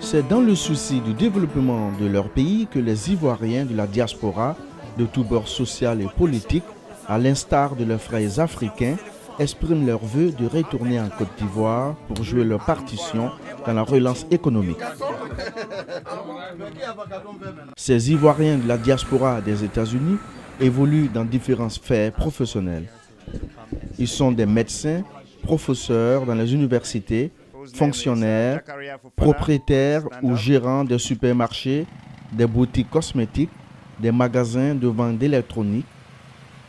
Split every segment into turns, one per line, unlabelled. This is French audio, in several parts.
C'est dans le souci du développement de leur pays que les Ivoiriens de la diaspora, de tous bords social et politique, à l'instar de leurs frères africains, expriment leur vœu de retourner en Côte d'Ivoire pour jouer leur partition dans la relance économique. Ces Ivoiriens de la diaspora des États-Unis évoluent dans différentes sphères professionnelles. Ils sont des médecins, professeurs dans les universités, fonctionnaires, propriétaires ou gérants de supermarchés, des boutiques cosmétiques, des magasins de vente d'électronique.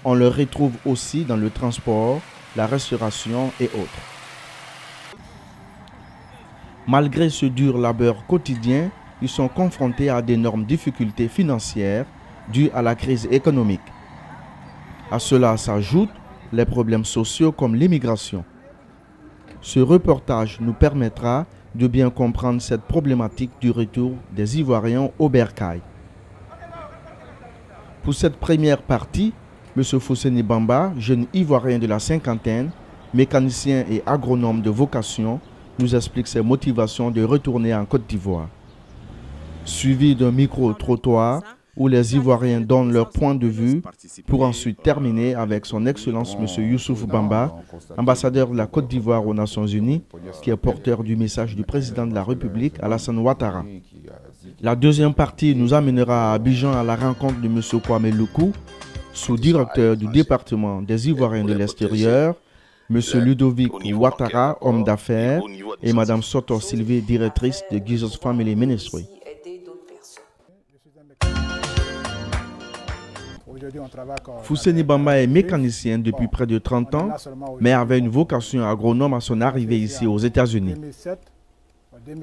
On le retrouve aussi dans le transport, la restauration et autres. Malgré ce dur labeur quotidien, ils sont confrontés à d'énormes difficultés financières dues à la crise économique. À cela s'ajoutent les problèmes sociaux comme l'immigration. Ce reportage nous permettra de bien comprendre cette problématique du retour des Ivoiriens au bercail. Pour cette première partie, M. Fousseni Bamba, jeune Ivoirien de la cinquantaine, mécanicien et agronome de vocation, nous explique ses motivations de retourner en Côte d'Ivoire. Suivi d'un micro-trottoir où les Ivoiriens donnent leur point de vue pour ensuite terminer avec son Excellence M. Youssouf Bamba, ambassadeur de la Côte d'Ivoire aux Nations Unies, qui est porteur du message du président de la République, Alassane Ouattara. La deuxième partie nous amènera à Abidjan à la rencontre de M. Kwame Loukou, sous-directeur du département des Ivoiriens de l'extérieur, M. Ludovic Ouattara, homme d'affaires, et Mme Soto Sylvie, directrice de Jesus Family Ministry. Fousseni Bamba est mécanicien depuis près de 30 ans, mais avait une vocation agronome à son arrivée ici aux États-Unis.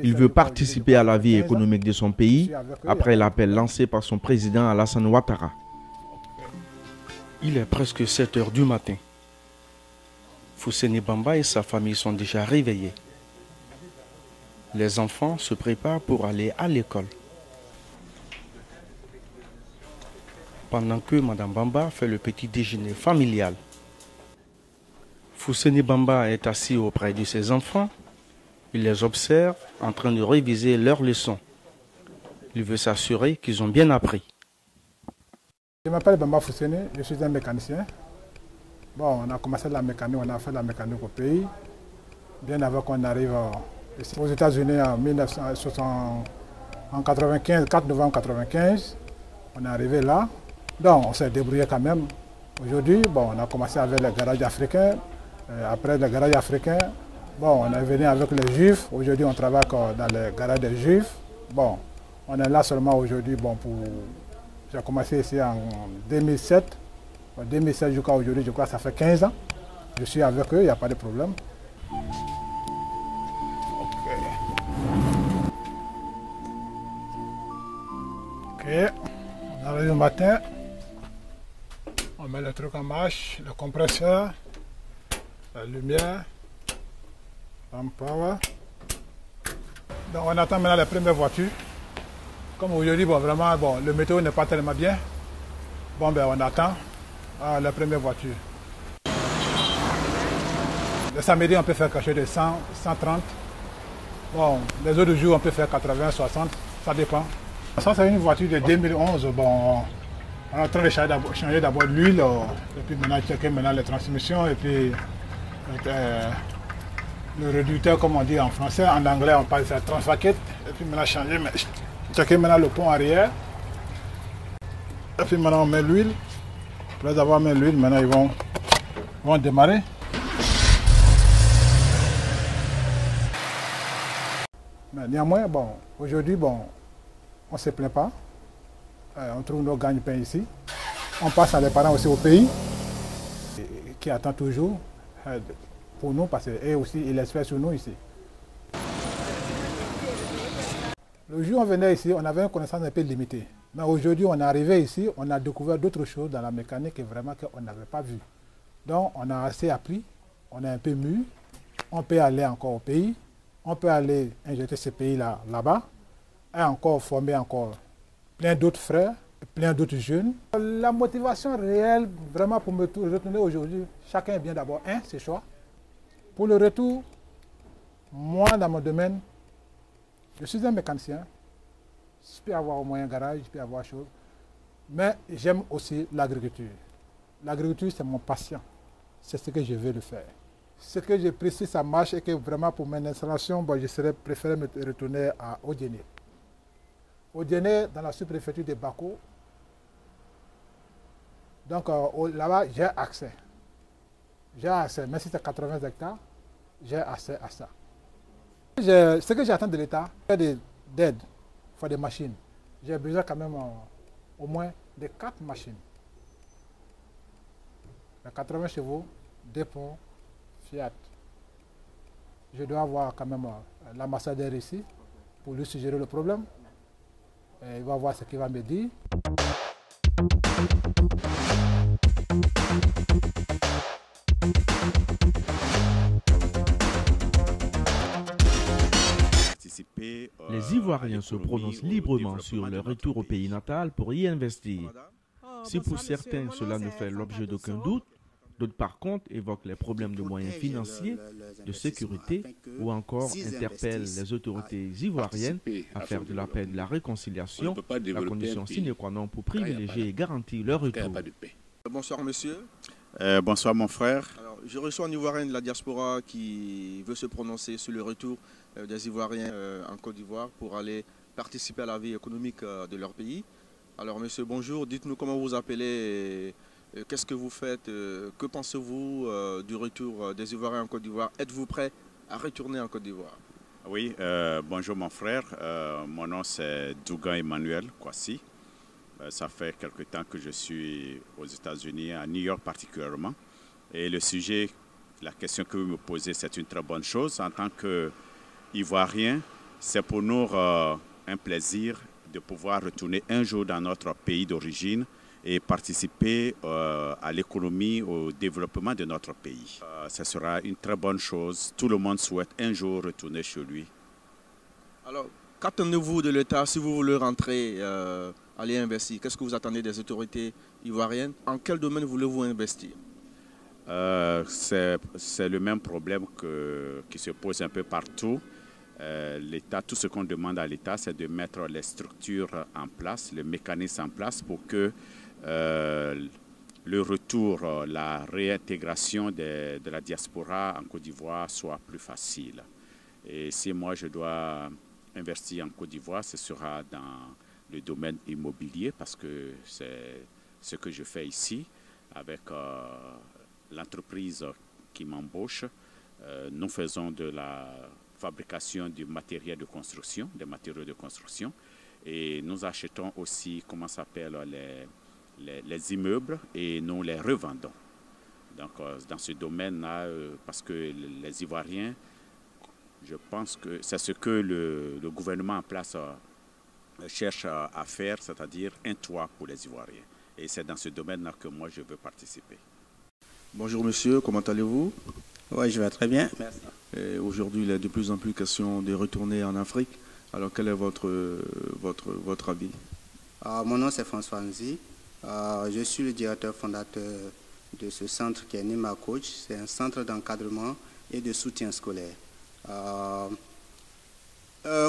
Il veut participer à la vie économique de son pays après l'appel lancé par son président Alassane Ouattara. Il est presque 7 heures du matin. Fousseni Bamba et sa famille sont déjà réveillés. Les enfants se préparent pour aller à l'école. Pendant que Mme Bamba fait le petit déjeuner familial. Fousseni Bamba est assis auprès de ses enfants. Il les observe en train de réviser leurs leçons. Il veut s'assurer qu'ils ont bien appris.
Je m'appelle Bamba Fousseni, je suis un mécanicien. Bon, on a commencé la mécanique, on a fait la mécanique au pays. Bien avant qu'on arrive ici aux États-Unis en 1995, 4 novembre 1995. On est arrivé là. Donc on s'est débrouillé quand même. Aujourd'hui, bon, on a commencé avec les garages africains. Après les garages africains, bon, on est venu avec les Juifs. Aujourd'hui, on travaille dans les garages des Juifs. Bon, on est là seulement aujourd'hui. Bon, j'ai commencé ici en 2007. En 2007 jusqu'à aujourd'hui, je crois que ça fait 15 ans. Je suis avec eux, il n'y a pas de problème. Ok, on arrive le matin. On met le truc en marche, le compresseur, la lumière, lamp power. Donc on attend maintenant les premières voitures. Comme aujourd'hui, bon, vraiment, bon, le météo n'est pas tellement bien. Bon, ben on attend la première voiture. Le samedi, on peut faire quelque chose de 100, 130. Bon, les autres jours, on peut faire 80, 60, ça dépend. Ça, c'est une voiture de 2011. Bon, on est en train de changer d'abord l'huile, et puis maintenant checker maintenant les transmissions, et puis le réducteur, comme on dit en français. En anglais, on parle de transvaquette, et puis maintenant checker maintenant le pont arrière. Et puis maintenant, on met l'huile. Après avoir mis l'huile, maintenant ils vont démarrer. Mais néanmoins, bon, aujourd'hui, bon, on ne se plaint pas. On trouve nos gagne-pain ici. On passe à les parents aussi au pays, qui attendent toujours pour nous, parce qu'eux aussi, ils espèrent sur nous ici. Le jour où on venait ici, on avait une connaissance un peu limitée. Mais aujourd'hui, on est arrivé ici, on a découvert d'autres choses dans la mécanique et vraiment qu'on n'avait pas vu. Donc, on a assez appris, on est un peu mûr, on peut aller encore au pays, on peut aller injecter ces pays-là là-bas et encore former encore plein d'autres frères, plein d'autres jeunes. La motivation réelle, vraiment pour me retourner aujourd'hui, chacun est bien d'abord, ses choix. Pour le retour, moi, dans mon domaine, je suis un mécanicien. Je peux avoir au moins un garage, je peux avoir chose. Mais j'aime aussi l'agriculture. L'agriculture, c'est mon passion. C'est ce que je veux le faire. Ce que j'ai pris, si ça marche, et que vraiment pour mon installation, bon, je serais préféré me retourner à Odiéné. Odiéné, dans la sous-préfecture de Bako. Donc là-bas, j'ai accès. J'ai accès, même si c'est 80 hectares, j'ai accès à ça. Ce que j'attends de l'État, c'est d'aide. Il faut des machines. J'ai besoin quand même au moins de 4 machines. 80 chevaux, 2 ponts, Fiat. Je dois avoir quand même l'ambassadeur ici pour lui suggérer le problème. Et il va voir ce qu'il va me dire.
Les Ivoiriens se prononcent librement sur leur retour au pays natal pour y investir. Si pour certains cela ne fait l'objet d'aucun doute, d'autres par contre évoquent les problèmes de moyens financiers, de sécurité ou encore interpellent les autorités ivoiriennes à faire de la paix et de la réconciliation la condition sine qua non pour privilégier et garantir leur retour.
Bonsoir monsieur.
Bonsoir mon frère.
Alors, je reçois un Ivoirien de la diaspora qui veut se prononcer sur le retour des Ivoiriens en Côte d'Ivoire pour aller participer à la vie économique de leur pays. Alors monsieur, bonjour, dites-nous comment vous appelez, qu'est-ce que vous faites, que pensez-vous du retour des Ivoiriens en Côte d'Ivoire? Êtes-vous prêt à retourner en Côte d'Ivoire?
Oui, bonjour mon frère, mon nom c'est Dougan Emmanuel Kwasi. Ça fait quelque temps que je suis aux États-Unis, à New York particulièrement. Et le sujet, la question que vous me posez, c'est une très bonne chose. En tant qu'Ivoirien, c'est pour nous un plaisir de pouvoir retourner un jour dans notre pays d'origine et participer à l'économie, au développement de notre pays. Ce sera une très bonne chose. Tout le monde souhaite un jour retourner chez lui.
Alors, qu'attendez-vous de l'État si vous voulez rentrer, aller investir? Qu'est-ce que vous attendez des autorités ivoiriennes? En quel domaine voulez-vous investir?
C'est le même problème qui se pose un peu partout. L'État, tout ce qu'on demande à l'État, c'est de mettre les structures en place, les mécanismes en place pour que le retour, la réintégration de la diaspora en Côte d'Ivoire soit plus facile. Et si moi je dois investir en Côte d'Ivoire, ce sera dans le domaine immobilier parce que c'est ce que je fais ici avec l'entreprise qui m'embauche. Nous faisons de la fabrication du matériel de construction, des matériaux de construction, et nous achetons aussi, comment ça s'appelle, les immeubles et nous les revendons. Donc dans ce domaine-là, parce que les Ivoiriens, je pense que c'est ce que le gouvernement en place cherche à faire, c'est-à-dire un toit pour les Ivoiriens. Et c'est dans ce domaine-là que moi je veux participer.
Bonjour monsieur, comment allez-vous?
Oui, je vais très bien, merci.
Aujourd'hui, il est de plus en plus question de retourner en Afrique. Alors, quel est votre avis?
Mon nom, c'est François Nzi. Je suis le directeur fondateur de ce centre qui est Nima Coach. C'est un centre d'encadrement et de soutien scolaire.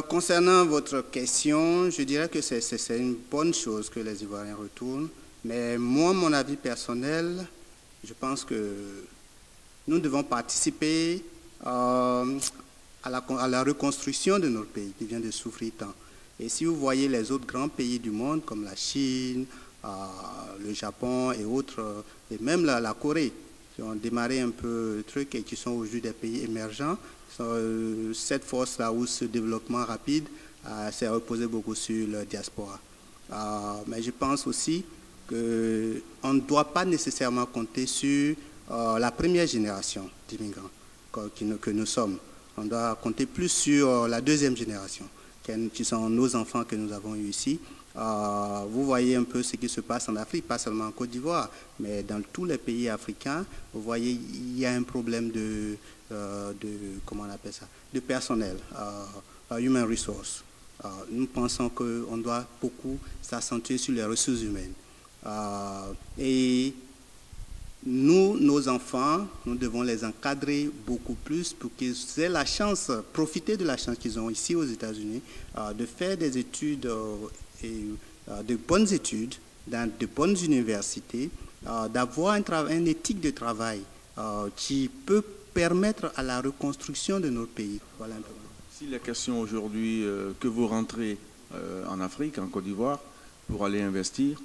Concernant votre question, je dirais que c'est une bonne chose que les Ivoiriens retournent. Mais moi, mon avis personnel, je pense que nous devons participer à la reconstruction de notre pays qui vient de souffrir tant. Et si vous voyez les autres grands pays du monde comme la Chine, le Japon et autres, et même la Corée, qui ont démarré un peu le truc et qui sont aujourd'hui des pays émergents, cette force-là ou ce développement rapide s'est reposé beaucoup sur la diaspora. Mais je pense aussi qu'on ne doit pas nécessairement compter sur la première génération d'immigrants que nous sommes. On doit compter plus sur la deuxième génération. qui sont nos enfants que nous avons eus ici. Vous voyez un peu ce qui se passe en Afrique, pas seulement en Côte d'Ivoire, mais dans tous les pays africains. Vous voyez, il y a un problème comment on appelle ça, de personnel, human resource. Nous pensons qu'on doit beaucoup s'accentuer sur les ressources humaines. Et nous, nos enfants, nous devons les encadrer beaucoup plus pour qu'ils aient la chance, profiter de la chance qu'ils ont ici aux États-Unis, de faire des études, de bonnes études, dans de bonnes universités, d'avoir une éthique de travail qui peut permettre à la reconstruction de notre pays. Voilà un peu.
Si la question aujourd'hui que vous rentrez en Afrique, en Côte d'Ivoire, pour aller investir,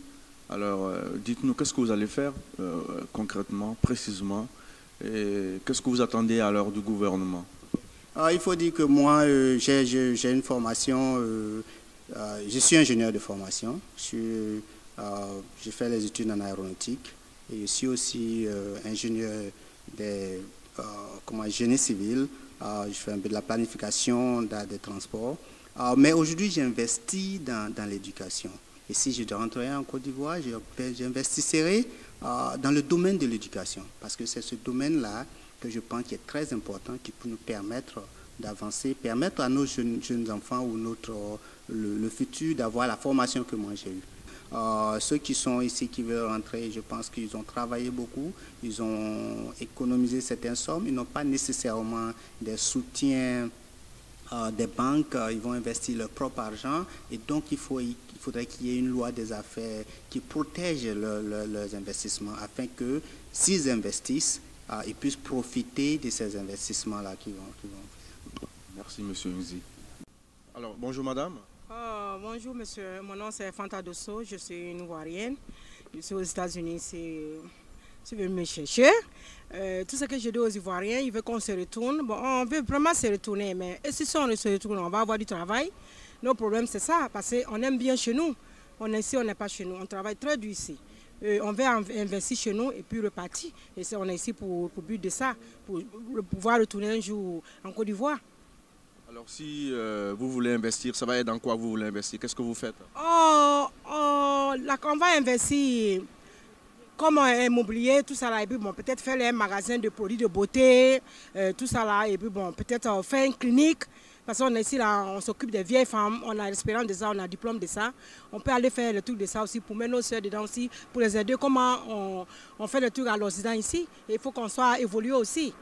alors dites-nous qu'est-ce que vous allez faire concrètement, précisément, et qu'est-ce que vous attendez alors du gouvernement?
Il faut dire que moi, j'ai une formation, je suis ingénieur de formation, j'ai fait les études en aéronautique et je suis aussi ingénieur des génie civil. Je fais un peu de la planification des transports. Mais aujourd'hui, j'investis dans l'éducation. Et si je rentrerai en Côte d'Ivoire, j'investirai dans le domaine de l'éducation. Parce que c'est ce domaine-là que je pense qui est très important, qui peut nous permettre d'avancer, permettre à nos jeunes enfants ou le futur d'avoir la formation que moi j'ai eue. Ceux qui sont ici, qui veulent rentrer, je pense qu'ils ont travaillé beaucoup, ils ont économisé certaines sommes, ils n'ont pas nécessairement des soutiens des banques, ils vont investir leur propre argent et donc il faudrait qu'il y ait une loi des affaires qui protège leurs investissements afin que s'ils investissent, ils puissent profiter de ces investissements-là qu'ils vont faire.
Merci monsieur Nzi. Alors bonjour madame.
Bonjour monsieur, mon nom c'est Fanta Dosso, je suis une Ivoirienne, je suis aux États-Unis, je vais me chercher. Tout ce que je dis aux Ivoiriens, ils veulent qu'on se retourne. Bon, on veut vraiment se retourner, mais si on ne se retourne, on va avoir du travail. Nos problèmes c'est ça, parce qu'on aime bien chez nous. On est ici, on n'est pas chez nous, on travaille très dur ici. On veut investir chez nous et puis repartir. Et on est ici pour but de ça, pour pouvoir retourner un jour en Côte d'Ivoire.
Alors si vous voulez investir, ça va être dans quoi vous voulez investir? Qu'est-ce que vous faites?
On va investir comme immobilier, tout ça là, et puis bon, peut-être faire un magasin de produits de beauté, tout ça là, et puis bon, peut-être faire une clinique, parce qu'on est ici là, on s'occupe des vieilles femmes, on a l'expérience de ça, on a le diplôme de ça, on peut aller faire le truc de ça aussi, pour mettre nos soeurs dedans aussi, pour les aider, comment on fait le truc à l'Occident ici, et il faut qu'on soit évolué aussi.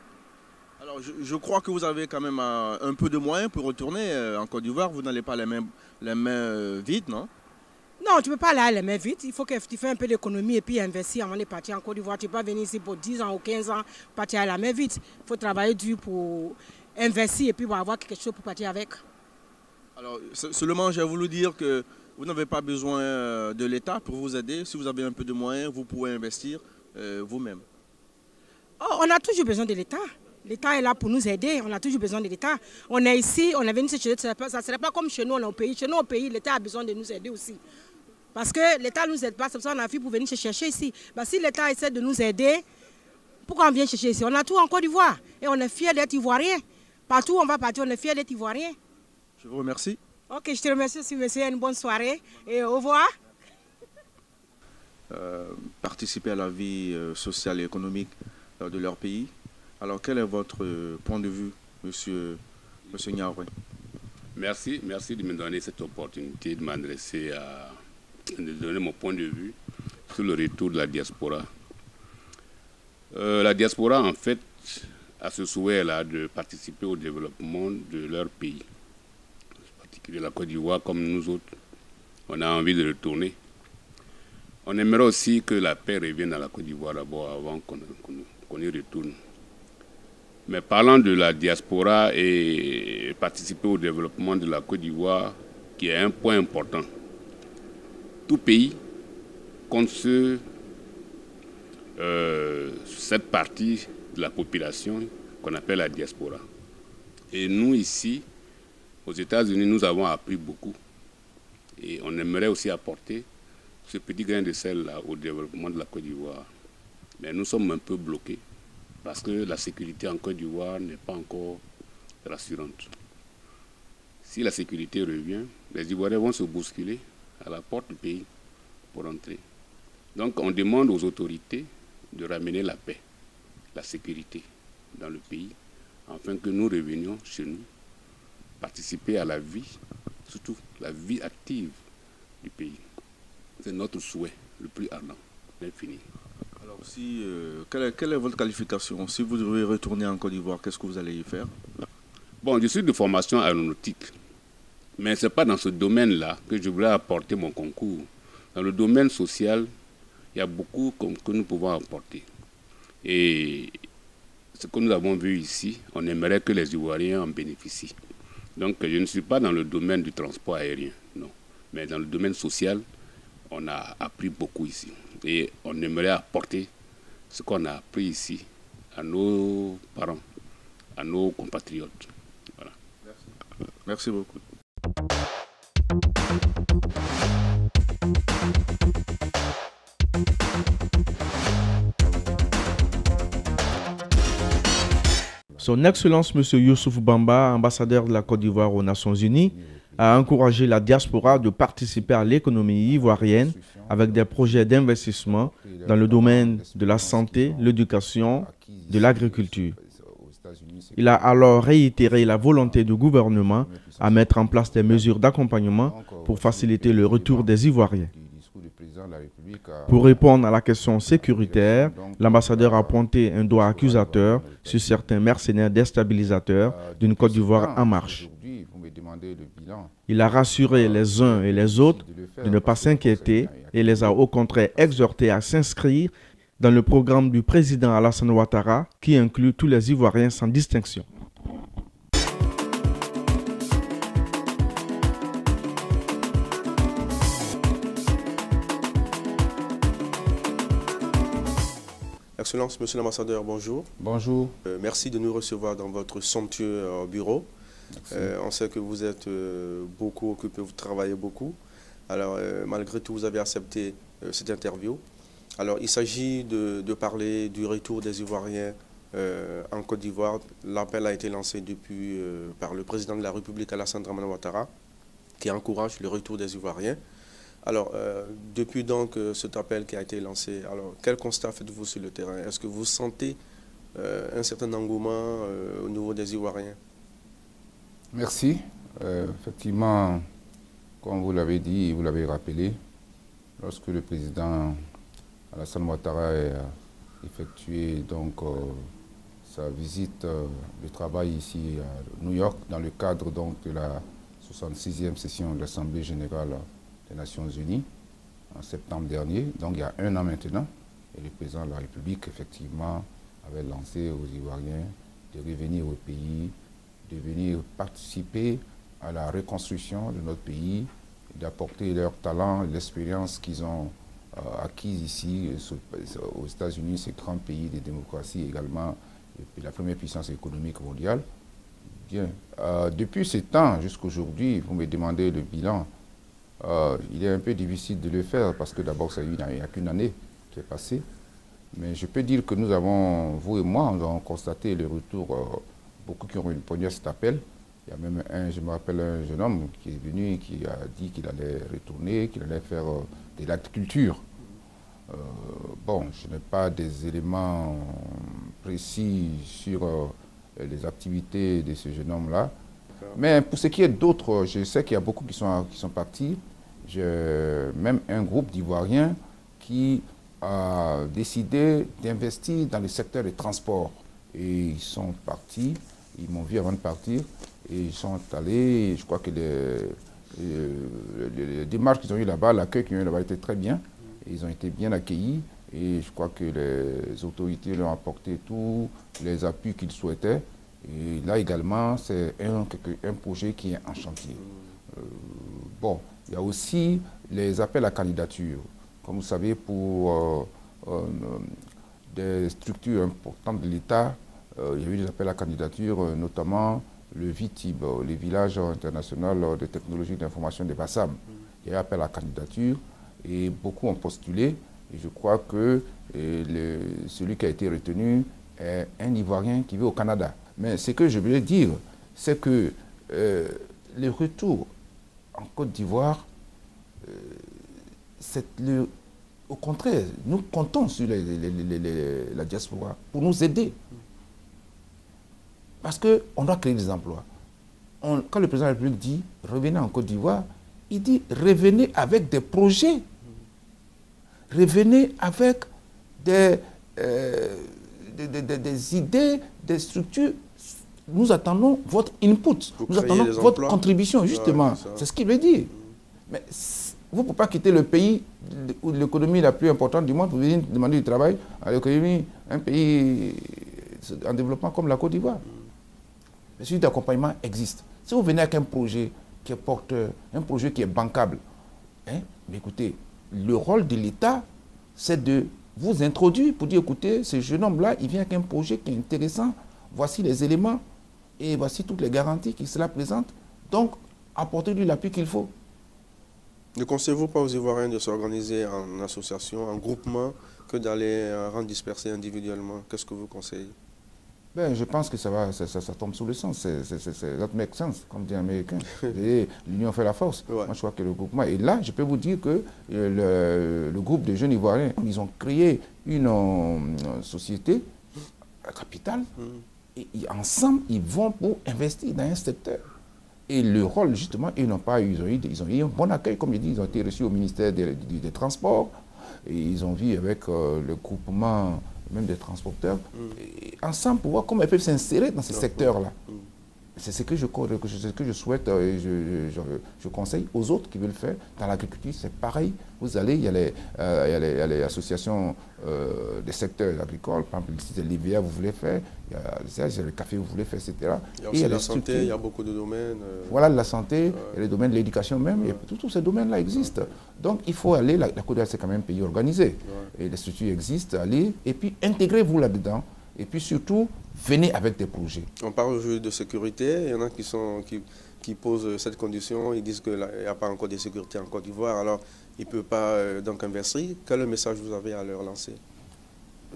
Alors je crois que vous avez quand même un peu de moyens pour retourner en Côte d'Ivoire, vous n'allez pas les mains vides, non?
Non, tu ne peux pas aller les mains vides, il faut que tu fasses un peu d'économie et puis investir avant de partir en Côte d'Ivoire. Tu ne peux pas venir ici pour 10 ans ou 15 ans, partir à la main vide. Il faut travailler dur pour investir et puis avoir quelque chose pour partir avec. Alors
seulement j'ai voulu dire que vous n'avez pas besoin de l'État pour vous aider. Si vous avez un peu de moyens, vous pouvez investir vous-même.
Oh, on a toujours besoin de l'État. L'État est là pour nous aider, on a toujours besoin de l'État. On est ici, on est venu se chercher, ça ne serait pas comme chez nous, on est au pays. Chez nous, au pays, l'État a besoin de nous aider aussi. Parce que l'État ne nous aide pas, c'est pour ça qu'on a fait pour venir se chercher ici. Bah, si l'État essaie de nous aider, pourquoi on vient chercher ici? On a tout en Côte d'Ivoire et on est fiers d'être Ivoiriens. Partout où on va partir, on est fiers d'être Ivoiriens.
Je vous remercie.
Ok, je te remercie aussi, monsieur. Une bonne soirée et au revoir.
Participer à la vie sociale et économique de leur pays. Alors, quel est votre point de vue, monsieur Niaoué?
Merci de me donner cette opportunité de m'adresser de donner mon point de vue sur le retour de la diaspora. La diaspora, en fait, a ce souhait-là de participer au développement de leur pays. En particulier la Côte d'Ivoire, comme nous autres, on a envie de retourner. On aimerait aussi que la paix revienne à la Côte d'Ivoire d'abord avant qu'on y retourne. Mais parlant de la diaspora et participer au développement de la Côte d'Ivoire, qui est un point important, tout pays compte cette partie de la population qu'on appelle la diaspora. Et nous, ici, aux États-Unis, nous avons appris beaucoup. Et on aimerait aussi apporter ce petit grain de sel-là au développement de la Côte d'Ivoire. Mais nous sommes un peu bloqués, parce que la sécurité en Côte d'Ivoire n'est pas encore rassurante. Si la sécurité revient, les Ivoiriens vont se bousculer à la porte du pays pour entrer. Donc on demande aux autorités de ramener la paix, la sécurité dans le pays, afin que nous revenions chez nous, participer à la vie, surtout la vie active du pays. C'est notre souhait le plus ardent, l'infini.
Alors, quelle est votre qualification? Si vous devez retourner en Côte d'Ivoire, qu'est-ce que vous allez y faire?
Bon, je suis de formation aéronautique, mais ce n'est pas dans ce domaine-là que je voulais apporter mon concours. Dans le domaine social, il y a beaucoup que nous pouvons apporter. Et ce que nous avons vu ici, on aimerait que les Ivoiriens en bénéficient. Donc, je ne suis pas dans le domaine du transport aérien, non. Mais dans le domaine social, on a appris beaucoup ici. Et on aimerait apporter ce qu'on a appris ici à nos parents, à nos compatriotes. Voilà.
Merci beaucoup.
Son Excellence M. Youssouf Bamba, ambassadeur de la Côte d'Ivoire aux Nations Unies, a encouragé la diaspora de participer à l'économie ivoirienne avec des projets d'investissement dans le domaine de la santé, l'éducation, de l'agriculture. Il a alors réitéré la volonté du gouvernement à mettre en place des mesures d'accompagnement pour faciliter le retour des Ivoiriens. Pour répondre à la question sécuritaire, l'ambassadeur a pointé un doigt accusateur sur certains mercenaires déstabilisateurs d'une Côte d'Ivoire en marche. Il a rassuré les uns et les autres de ne pas s'inquiéter et les a au contraire exhortés à s'inscrire dans le programme du président Alassane Ouattara qui inclut tous les Ivoiriens sans distinction.
Excellence, Monsieur l'ambassadeur, bonjour.
Bonjour.
Merci de nous recevoir dans votre somptueux bureau. On sait que vous êtes beaucoup occupé, vous travaillez beaucoup. Alors, malgré tout, vous avez accepté cette interview. Alors, il s'agit de parler du retour des Ivoiriens en Côte d'Ivoire. L'appel a été lancé depuis par le président de la République, Alassane Ouattara, qui encourage le retour des Ivoiriens. Alors, depuis donc cet appel qui a été lancé, alors quel constat faites-vous sur le terrain? Est-ce que vous sentez un certain engouement au niveau des Ivoiriens?
Merci. Effectivement, comme vous l'avez dit, vous l'avez rappelé, lorsque le président Alassane Ouattara a effectué donc, sa visite de travail ici à New York, dans le cadre donc, de la 66e session de l'Assemblée générale des Nations Unies, en septembre dernier, donc il y a 1 an maintenant, et le président de la République, effectivement, avait lancé aux Ivoiriens de revenir au pays, de venir participer à la reconstruction de notre pays, d'apporter leur talent et l'expérience qu'ils ont acquise ici aux États-Unis, ce grand pays de démocratie également, et la première puissance économique mondiale. Bien. Depuis ce temps jusqu'à aujourd'hui, vous me demandez le bilan. Il est un peu difficile de le faire parce que d'abord, il n'y a qu'une année qui est passée. Mais je peux dire que nous avons, vous et moi, nous avons constaté le retour, beaucoup qui ont répondu à cet appel. Il y a même je me rappelle un jeune homme qui est venu et qui a dit qu'il allait retourner, qu'il allait faire de l'agriculture. Bon, je n'ai pas des éléments précis sur les activités de ce jeune homme-là. Mais pour ce qui est d'autres, je sais qu'il y a beaucoup qui sont partis. J'ai même un groupe d'Ivoiriens qui a décidé d'investir dans le secteur des transports. Et ils sont partis, ils m'ont vu avant de partir, et ils sont allés, je crois que les démarches qu'ils ont eues là-bas, l'accueil qu'ils ont eu là-bas était très bien. Et ils ont été bien accueillis, et je crois que les autorités leur ont apporté tous les appuis qu'ils souhaitaient. Et là également, c'est un projet qui est en chantier. Bon, il y a aussi les appels à candidature. Comme vous savez, pour des structures importantes de l'État, il y a eu des appels à candidature, notamment le VITIB, le Village international de technologie d'information des Bassam. Il y a eu appel à candidature et beaucoup ont postulé. Et je crois que celui qui a été retenu est un Ivoirien qui vit au Canada. Mais ce que je voulais dire, c'est que le retour en Côte d'Ivoire, au contraire, nous comptons sur la diaspora pour nous aider. Parce qu'on doit créer des emplois. Quand le président de la République dit « revenez en Côte d'Ivoire », il dit « revenez avec des projets, revenez avec des idées, des structures. Nous attendons votre input, nous attendons votre contribution, justement. C'est ce qu'il veut dire. Mais vous ne pouvez pas quitter le pays où l'économie la plus importante du monde pour venir demander du travail à l'économie, un pays en développement comme la Côte d'Ivoire. Le suivi d'accompagnement existe. Si vous venez avec un projet qui est porteur, un projet qui est bancable, mais écoutez, le rôle de l'État, c'est de vous introduire pour dire, écoutez, ce jeune homme-là, il vient avec un projet qui est intéressant, voici les éléments et voici toutes les garanties qui cela présente. Donc, apportez-lui l'appui qu'il faut.
Ne conseillez-vous pas aux Ivoiriens de s'organiser en association, en groupement, que d'aller rendre disperser individuellement? Qu'est-ce que vous conseillez?
Ben, je pense que ça tombe sous le sens. That makes sense, comme dit l'Américain. L'union fait la force. Ouais. Moi, je crois que le groupement. Et là, je peux vous dire que le groupe de jeunes Ivoiriens, ils ont créé une société à capitale. Et ensemble, ils vont pour investir dans un secteur. Et le rôle, justement, ils n'ont pas eu, ils ont eu un bon accueil, comme je dis, ils ont été reçus au ministère des Transports, et ils ont vu avec le groupement, même des transporteurs, et ensemble pour voir comment ils peuvent s'insérer dans ce secteur-là. C'est ce que je souhaite et je conseille aux autres qui veulent faire. Dans l'agriculture, c'est pareil. Vous allez, il y a les associations des secteurs agricoles, par exemple, si c'est l'IVA vous voulez faire, il y a le café vous voulez faire, etc.
Il y a aussi la santé, il y a beaucoup de domaines.
Voilà, la santé, il y a les domaines de l'éducation même, et tous ces domaines-là existent. Donc il faut aller, la Côte d'Ivoire c'est quand même un pays organisé, et les structures existent, allez, et puis intégrez-vous là-dedans. Et puis surtout, venez avec des projets. On
parle aujourd'hui de sécurité. Il y en a qui posent cette condition. Ils disent qu'il n'y a pas encore de sécurité en Côte d'Ivoire. Alors, ils ne peuvent pas donc investir. Quel message vous avez à leur lancer?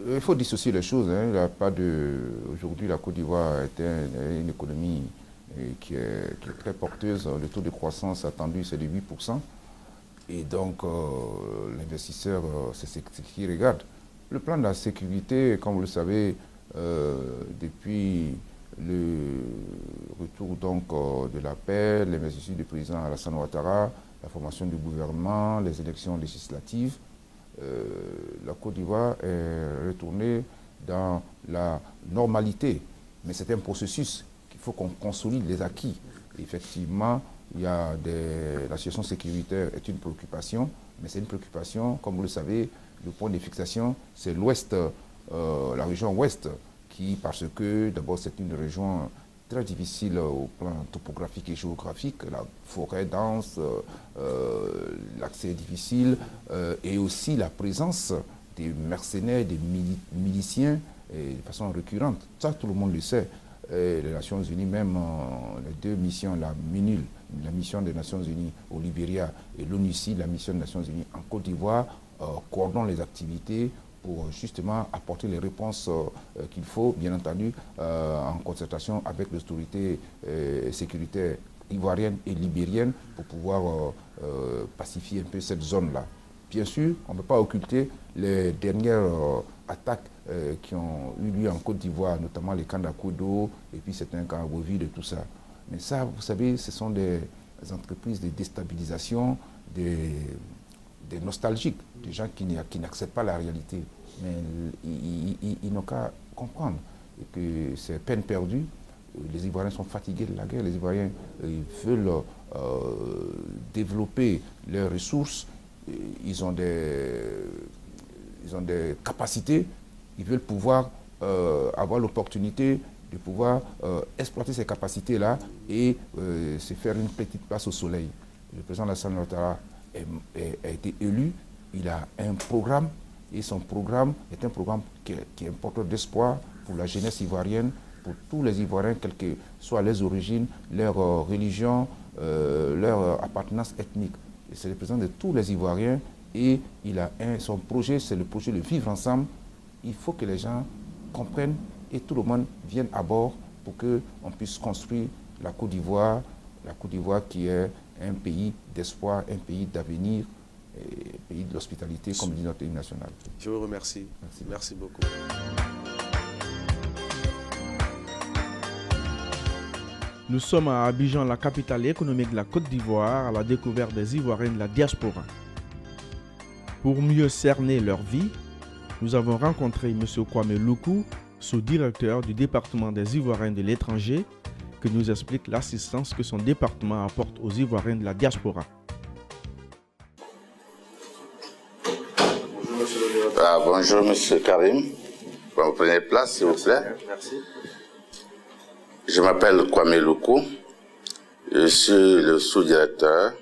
Il faut dissocier les choses. Il n'y a pas de... Aujourd'hui, la Côte d'Ivoire est une économie qui est très porteuse. Le taux de croissance attendu, c'est de 8%. Et donc, l'investisseur, c'est ce qu'il regarde. Le plan de la sécurité, comme vous le savez, depuis le retour donc, de la paix, l'investiture du président Alassane Ouattara, la formation du gouvernement, les élections législatives, la Côte d'Ivoire est retournée dans la normalité. Mais c'est un processus qu'il faut qu'on consolide les acquis. Et effectivement, la situation sécuritaire est une préoccupation, mais c'est une préoccupation, comme vous le savez, le point de fixation, c'est l'ouest, la région ouest, parce que d'abord c'est une région très difficile au plan topographique et géographique, la forêt dense, l'accès est difficile, et aussi la présence des mercenaires, des miliciens, de façon récurrente. Ça, tout le monde le sait. Et les Nations Unies, même les deux missions, la MINUL, la mission des Nations Unies au Libéria, et l'ONUCI, la mission des Nations Unies en Côte d'Ivoire, coordonnent les activités pour justement apporter les réponses qu'il faut, bien entendu, en concertation avec l'autorité sécuritaire ivoirienne et libérienne pour pouvoir pacifier un peu cette zone-là. Bien sûr, on ne peut pas occulter les dernières attaques qui ont eu lieu en Côte d'Ivoire, notamment les camps d'Akodo et puis certains camps à Boville et tout ça. Mais ça, vous savez, ce sont des entreprises de déstabilisation, des nostalgiques, des gens qui n'acceptent pas la réalité. Mais ils n'ont qu'à comprendre que c'est peine perdue. Les Ivoiriens sont fatigués de la guerre. Les Ivoiriens veulent développer leurs ressources. Ils ont des capacités. Ils veulent pouvoir avoir l'opportunité de pouvoir exploiter ces capacités-là et se faire une petite place au soleil. Le président Alassane Ouattara a été élu, il a un programme et son programme est un programme qui est un porteur d'espoir pour la jeunesse ivoirienne, pour tous les Ivoiriens, quelles que soient les origines, leur religion, leur appartenance ethnique. C'est le président de tous les Ivoiriens et son projet, c'est le projet de vivre ensemble. Il faut que les gens comprennent et tout le monde vienne à bord pour qu'on puisse construire la Côte d'Ivoire La Côte d'Ivoire qui est un pays d'espoir, un pays d'avenir, un pays de l'hospitalité, comme dit notre hymne national.
Je vous remercie. Merci beaucoup.
Nous sommes à Abidjan, la capitale économique de la Côte d'Ivoire, à la découverte des Ivoiriens de la diaspora. Pour mieux cerner leur vie, nous avons rencontré M. Kwame Loukou, sous-directeur du département des Ivoiriens de l'étranger, qui nous explique l'assistance que son département apporte aux Ivoiriens de la diaspora.
Bonjour M. Karim, vous prenez place s'il vous plaît.
Merci.
Je m'appelle Kwame Loukou, je suis le sous-directeur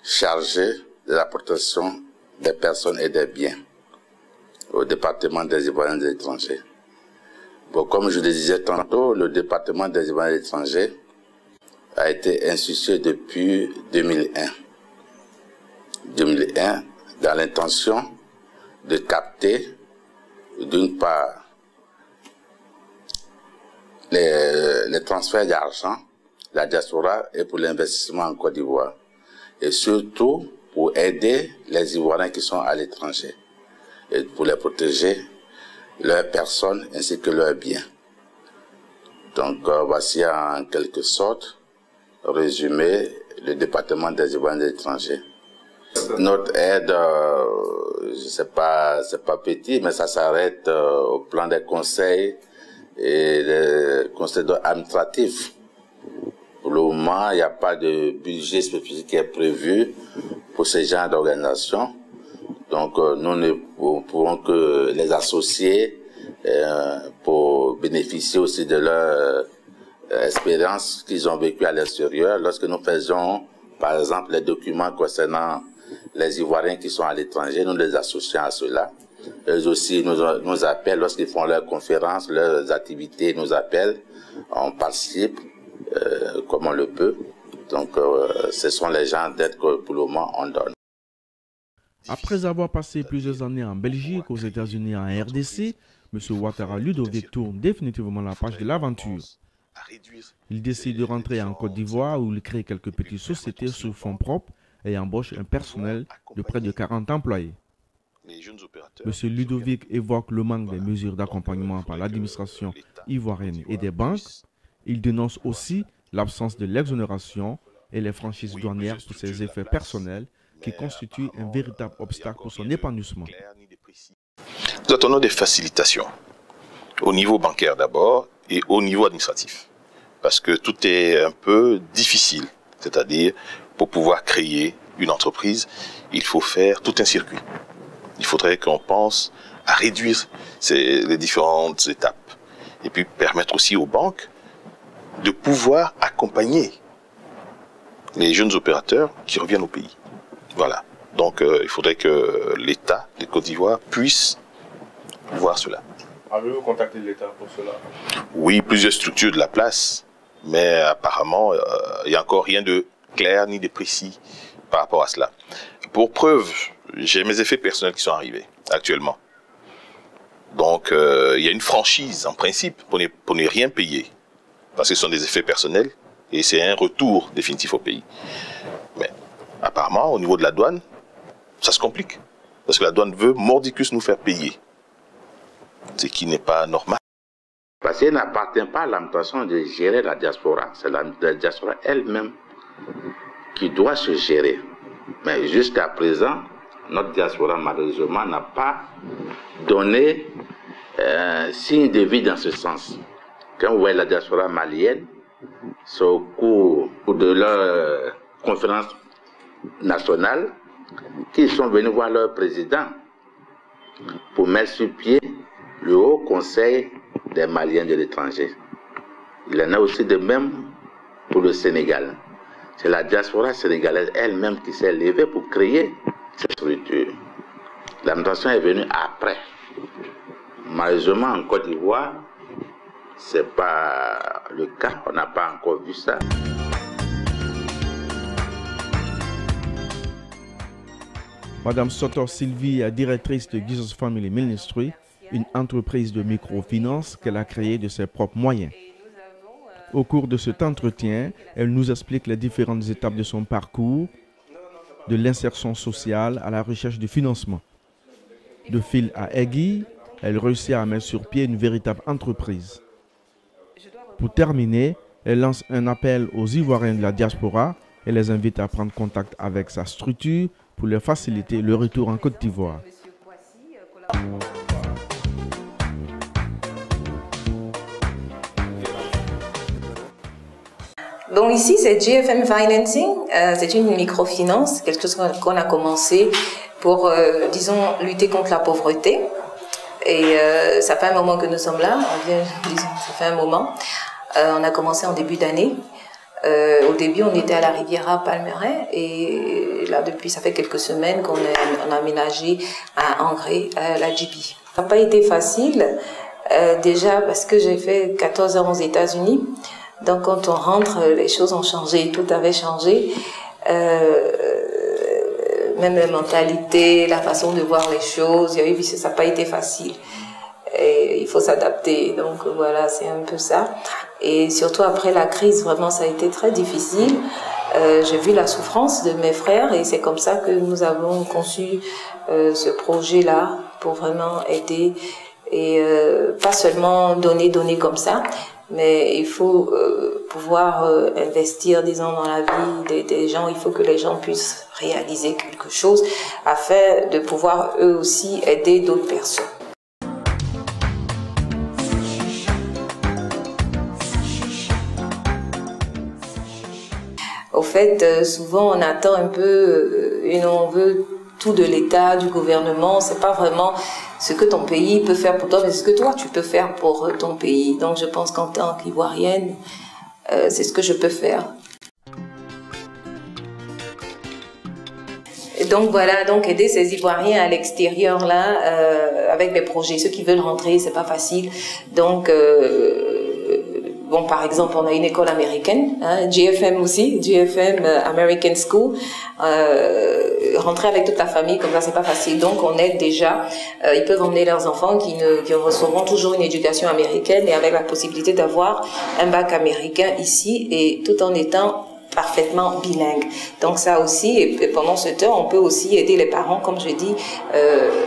chargé de la protection des personnes et des biens au département des Ivoiriens de l'étranger. Bon, comme je le disais tantôt, le département des Ivoiriens de l'étranger a été institué depuis 2001. 2001, dans l'intention de capter, d'une part, les transferts d'argent, la diaspora et pour l'investissement en Côte d'Ivoire. Et surtout pour aider les Ivoiriens qui sont à l'étranger et pour les protéger, leurs personnes ainsi que leurs biens. Donc voici en quelque sorte résumé le département des Ivoiriens de l'étranger. Notre aide, c'est pas petit, mais ça s'arrête au plan des conseils et des conseils administratifs. Pour le moment, il n'y a pas de budget spécifique qui est prévu pour ce genre d'organisation. Donc, nous ne pouvons que les associer pour bénéficier aussi de leur expérience qu'ils ont vécue à l'extérieur. Lorsque nous faisons, par exemple, les documents concernant les Ivoiriens qui sont à l'étranger, nous les associons à cela. Eux aussi nous appellent lorsqu'ils font leurs conférences, leurs activités, nous appellent, on participe comme on le peut. Donc, ce sont les gens d'aide que pour le moment on donne.
Après avoir passé plusieurs années en Belgique, aux États-Unis et en RDC, M. Ouattara Ludovic tourne définitivement la page de l'aventure. Il décide de rentrer en Côte d'Ivoire où il crée quelques petites sociétés sous fonds propres et embauche un personnel de près de 40 employés. M. Ludovic évoque le manque des mesures d'accompagnement par l'administration ivoirienne et des banques. Il dénonce aussi l'absence de l'exonération et les franchises douanières pour ses effets personnels qui constituent un véritable obstacle pour son épanouissement.
Nous attendons des facilitations au niveau bancaire d'abord et au niveau administratif parce que tout est un peu difficile, c'est-à-dire pour pouvoir créer une entreprise, il faut faire tout un circuit. Il faudrait qu'on pense à réduire les différentes étapes et puis permettre aussi aux banques de pouvoir accompagner les jeunes opérateurs qui reviennent au pays. Voilà. Donc il faudrait que l'État de Côte d'Ivoire puisse voir cela.
Avez-vous contacté l'État pour cela?
Oui, plusieurs structures de la place, mais apparemment il n'y a encore rien de clair ni de précis par rapport à cela. Pour preuve, j'ai mes effets personnels qui sont arrivés actuellement. Donc il y a une franchise en principe pour ne rien payer parce que ce sont des effets personnels et c'est un retour définitif au pays. Mais apparemment au niveau de la douane, ça se complique parce que la douane veut mordicus nous faire payer, ce qui n'est pas normal.
Parce qu'il n'appartient pas à l'administration de gérer la diaspora, c'est la diaspora elle-même qui doit se gérer. Mais jusqu'à présent, notre diaspora malheureusement n'a pas donné signe de vie dans ce sens. Quand vous voyez la diaspora malienne, c'est au cours de leur conférence nationale qu'ils sont venus voir leur président pour mettre sur pied le Haut Conseil des Maliens de l'étranger. Il en a aussi de même pour le Sénégal. C'est la diaspora sénégalaise elle-même qui s'est levée pour créer cette structure. L'administration est venue après. Malheureusement, en Côte d'Ivoire, ce n'est pas le cas. On n'a pas encore vu ça.
Madame Sotor Sylvie est directrice de Jesus Family Ministry, une entreprise de microfinance qu'elle a créée de ses propres moyens. Au cours de cet entretien, elle nous explique les différentes étapes de son parcours, de l'insertion sociale à la recherche de financement. De fil à aiguille, elle réussit à mettre sur pied une véritable entreprise. Pour terminer, elle lance un appel aux Ivoiriens de la diaspora et les invite à prendre contact avec sa structure pour leur faciliter le retour en Côte d'Ivoire.
Donc ici, c'est GFM Financing, c'est une microfinance, quelque chose qu'on a commencé pour, disons, lutter contre la pauvreté. Et ça fait un moment que nous sommes là, ça fait un moment. On a commencé en début d'année. Au début, on était à la Riviera Palmeraie et là, depuis, ça fait quelques semaines qu'on a aménagé à Angré, à la GP. Ça n'a pas été facile, déjà parce que j'ai fait 14 ans aux États-Unis. Donc, quand on rentre, les choses ont changé, tout avait changé. Même la mentalité, la façon de voir les choses, ça n'a pas été facile. Et il faut s'adapter, donc voilà, c'est un peu ça. Et surtout après la crise, vraiment, ça a été très difficile. J'ai vu la souffrance de mes frères et c'est comme ça que nous avons conçu ce projet-là pour vraiment aider et pas seulement donner comme ça, mais il faut pouvoir investir, disons, dans la vie des gens. Il faut que les gens puissent réaliser quelque chose afin de pouvoir eux aussi aider d'autres personnes. Au fait, souvent on attend un peu, on veut tout de l'État, du gouvernement. C'est pas vraiment ce que ton pays peut faire pour toi, mais ce que toi tu peux faire pour ton pays. Donc je pense qu'en tant qu'Ivoirienne, c'est ce que je peux faire. Et donc voilà, donc aider ces Ivoiriens à l'extérieur là, avec les projets. Ceux qui veulent rentrer, c'est pas facile. Donc bon, par exemple, on a une école américaine, hein, GFM aussi, GFM American School. Rentrer avec toute la famille, comme ça, c'est pas facile. Donc, on aide déjà. Ils peuvent emmener leurs enfants qui recevront toujours une éducation américaine et avec la possibilité d'avoir un bac américain ici et tout en étant parfaitement bilingue. Donc ça aussi, et pendant ce temps, on peut aussi aider les parents, comme je dis,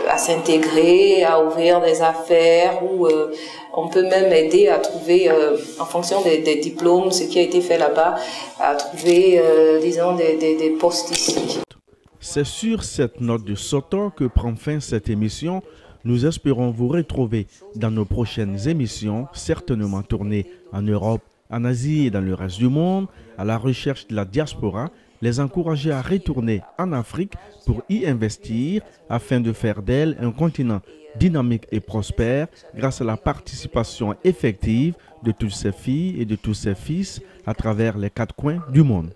à s'intégrer, à ouvrir des affaires, ou on peut même aider à trouver, en fonction des diplômes, ce qui a été fait là-bas, à trouver, disons, des postes ici.
C'est sur cette note de sautant que prend fin cette émission. Nous espérons vous retrouver dans nos prochaines émissions, certainement tournées en Europe, en Asie et dans le reste du monde, à la recherche de la diaspora, les encourager à retourner en Afrique pour y investir afin de faire d'elle un continent dynamique et prospère grâce à la participation effective de toutes ces filles et de tous ces fils à travers les 4 coins du monde.